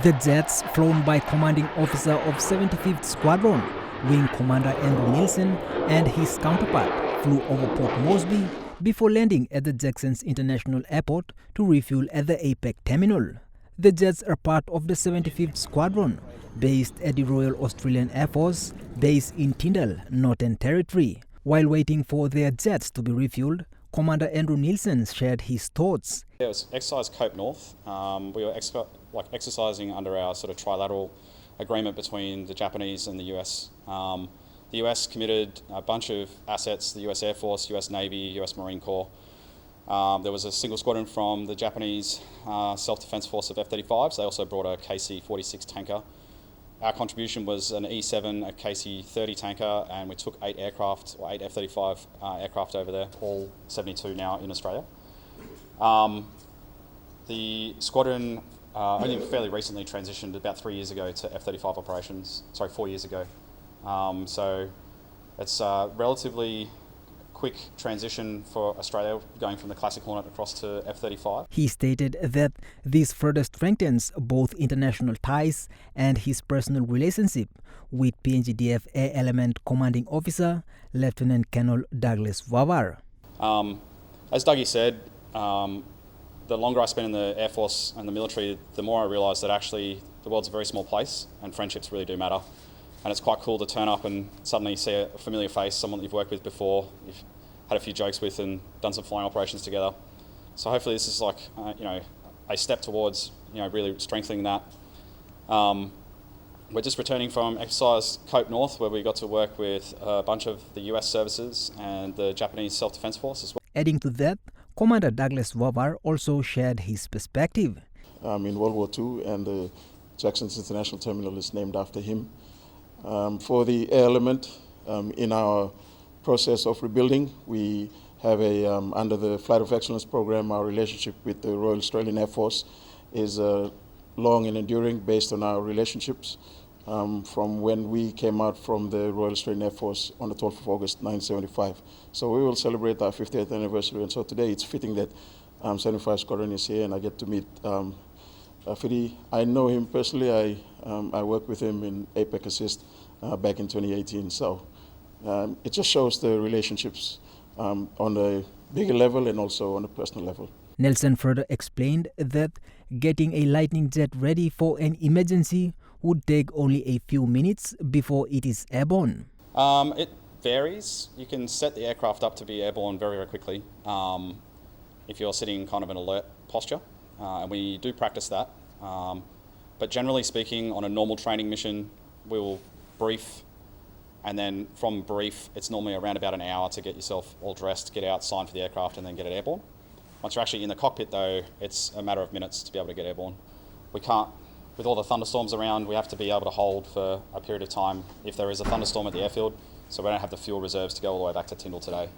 The jets, flown by Commanding Officer of 75th Squadron, Wing Commander Andrew Nielsen, and his counterpart, flew over Port Moresby before landing at the Jacksons International Airport to refuel at the APEC terminal. The jets are part of the 75th Squadron, based at the Royal Australian Air Force, base in Tyndall, Northern Territory. While waiting for their jets to be refueled, Commander Andrew Nielsen shared his thoughts. It was exercise Cope North. We were exercising under our sort of trilateral agreement between the Japanese and the US. The US committed a bunch of assets, the US Air Force, US Navy, US Marine Corps. There was a single squadron from the Japanese Self-Defense Force of F-35s. They also brought a KC-46 tanker. Our contribution was an E-7, a KC-30 tanker, and we took 8 aircraft, or 8 F-35 aircraft over there, all 72 now in Australia. The squadron only fairly recently transitioned about 3 years ago to F-35 operations, 4 years ago. So it's a relatively quick transition for Australia, going from the classic Hornet across to F-35. He stated that this further strengthens both international ties and his personal relationship with PNGDF Air Element Commanding Officer Lieutenant Colonel Douglas Wavar. As Dougie said, the longer I spend in the Air Force and the military, the more I realise that actually the world's a very small place and friendships really do matter. And it's quite cool to turn up and suddenly see a familiar face, someone that you've worked with before, you've had a few jokes with and done some flying operations together. So hopefully this is like, a step towards, really strengthening that. We're just returning from exercise Cope North, where we got to work with a bunch of the US services and the Japanese Self-Defense Force as well. Adding to that, Commander Douglas Wavar also shared his perspective. In World War II, and the Jackson's International Terminal is named after him. For the air element, in our process of rebuilding, we have under the Flight of Excellence program, our relationship with the Royal Australian Air Force is long and enduring, based on our relationships from when we came out from the Royal Australian Air Force on the 12th of August 1975. So we will celebrate our 50th anniversary, and so today it's fitting that 75 Squadron is here and I get to meet Fidi. I know him personally. I worked with him in APEC Assist back in 2018. So it just shows the relationships on a bigger level and also on a personal level. Nelson further explained that getting a Lightning jet ready for an emergency would take only a few minutes before it is airborne. It varies. You can set the aircraft up to be airborne very, very quickly if you're sitting in kind of an alert posture. And we do practice that. But generally speaking, on a normal training mission, we will brief, and then from brief, it's normally around about an hour to get yourself all dressed, get out, sign for the aircraft, and then get it airborne. Once you're actually in the cockpit though, it's a matter of minutes to be able to get airborne. We can't, with all the thunderstorms around, we have to be able to hold for a period of time if there is a thunderstorm at the airfield, so we don't have the fuel reserves to go all the way back to Tyndall today.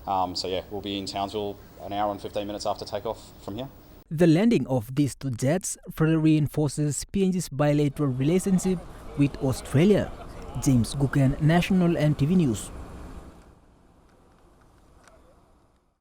So yeah, we'll be in Townsville an hour and 15 minutes after takeoff from here. The landing of these two jets further reinforces PNG's bilateral relationship with Australia. James Guken, National EMTV News.